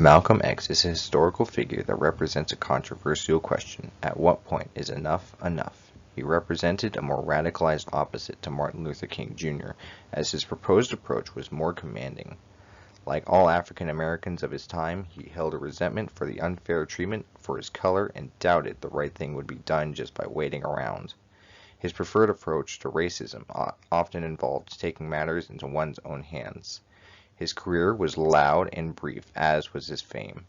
Malcolm X is a historical figure that represents a controversial question: at what point is enough enough? He represented a more radicalized opposite to Martin Luther King Jr., as his proposed approach was more commanding. Like all African Americans of his time, he held a resentment for the unfair treatment for his color and doubted the right thing would be done just by waiting around. His preferred approach to racism often involved taking matters into one's own hands. His career was loud and brief, as was his fame.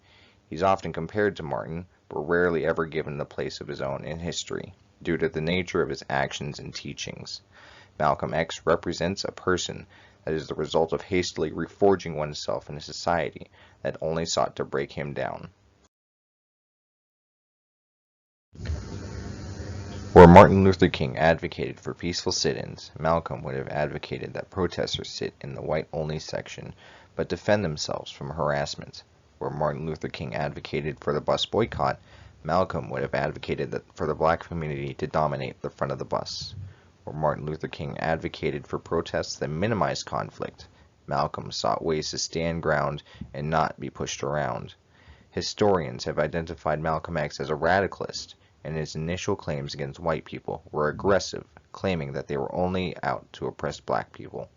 He's often compared to Martin, but rarely ever given the place of his own in history, due to the nature of his actions and teachings. Malcolm X represents a person that is the result of hastily reforging oneself in a society that only sought to break him down. Where Martin Luther King advocated for peaceful sit-ins, Malcolm would have advocated that protesters sit in the white-only section, but defend themselves from harassment. Where Martin Luther King advocated for the bus boycott, Malcolm would have advocated for the black community to dominate the front of the bus. Where Martin Luther King advocated for protests that minimized conflict, Malcolm sought ways to stand ground and not be pushed around. Historians have identified Malcolm X as a radicalist, and his initial claims against white people were aggressive, claiming that they were only out to oppress black people.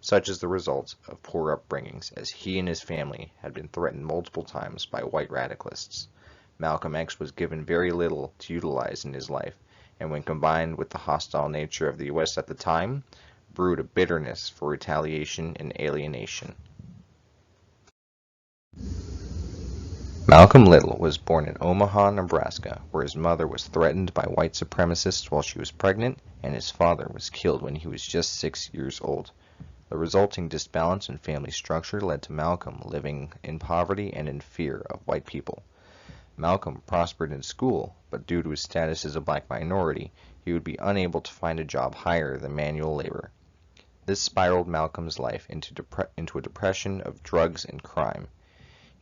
Such is the result of poor upbringings, as he and his family had been threatened multiple times by white radicalists. Malcolm X was given very little to utilize in his life, and when combined with the hostile nature of the U.S. at the time, brewed a bitterness for retaliation and alienation. Malcolm Little was born in Omaha, Nebraska, where his mother was threatened by white supremacists while she was pregnant, and his father was killed when he was just 6 years old. The resulting disbalance in family structure led to Malcolm living in poverty and in fear of white people. Malcolm prospered in school, but due to his status as a black minority, he would be unable to find a job higher than manual labor. This spiraled Malcolm's life into a depression of drugs and crime.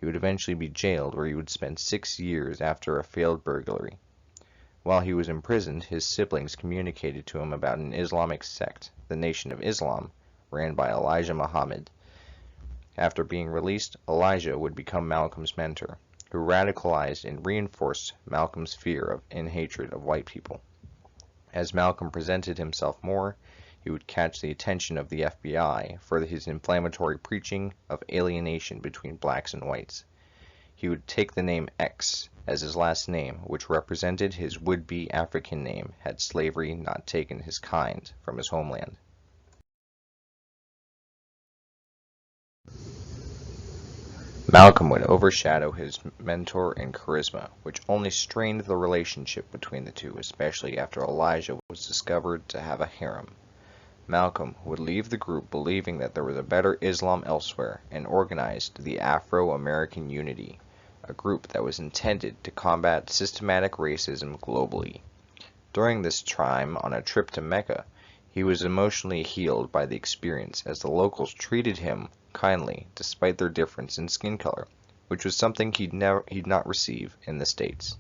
He would eventually be jailed, where he would spend 6 years after a failed burglary. While he was imprisoned, his siblings communicated to him about an Islamic sect, the Nation of Islam, ran by Elijah Muhammad. After being released, Elijah would become Malcolm's mentor, who radicalized and reinforced Malcolm's fear of and hatred of white people. As Malcolm presented himself more, he would catch the attention of the FBI for his inflammatory preaching of alienation between blacks and whites. He would take the name X as his last name, which represented his would-be African name had slavery not taken his kind from his homeland. Malcolm would overshadow his mentor in charisma, which only strained the relationship between the two, especially after Elijah was discovered to have a harem. Malcolm would leave the group believing that there was a better Islam elsewhere and organized the Afro-American Unity, a group that was intended to combat systematic racism globally. During this time, on a trip to Mecca, he was emotionally healed by the experience, as the locals treated him kindly despite their difference in skin color, which was something he'd not receive in the States.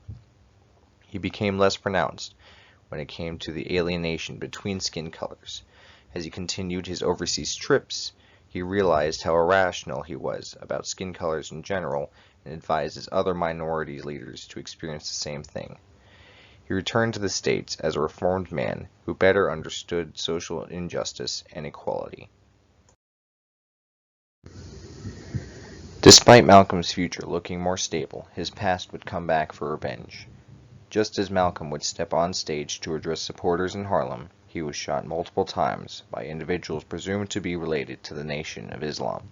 He became less pronounced when it came to the alienation between skin colors. As he continued his overseas trips, he realized how irrational he was about skin colors in general and advised his other minority leaders to experience the same thing. He returned to the States as a reformed man who better understood social injustice and equality. Despite Malcolm's future looking more stable, his past would come back for revenge. Just as Malcolm would step on stage to address supporters in Harlem, he was shot multiple times by individuals presumed to be related to the Nation of Islam.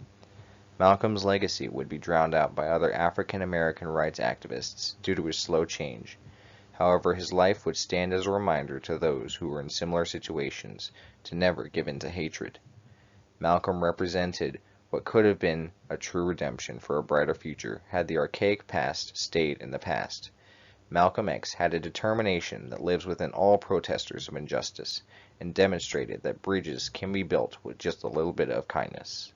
Malcolm's legacy would be drowned out by other African American rights activists due to his slow change. However, his life would stand as a reminder to those who were in similar situations to never give in to hatred. Malcolm represented what could have been a true redemption for a brighter future had the archaic past stayed in the past. Malcolm X had a determination that lives within all protesters of injustice and demonstrated that bridges can be built with just a little bit of kindness.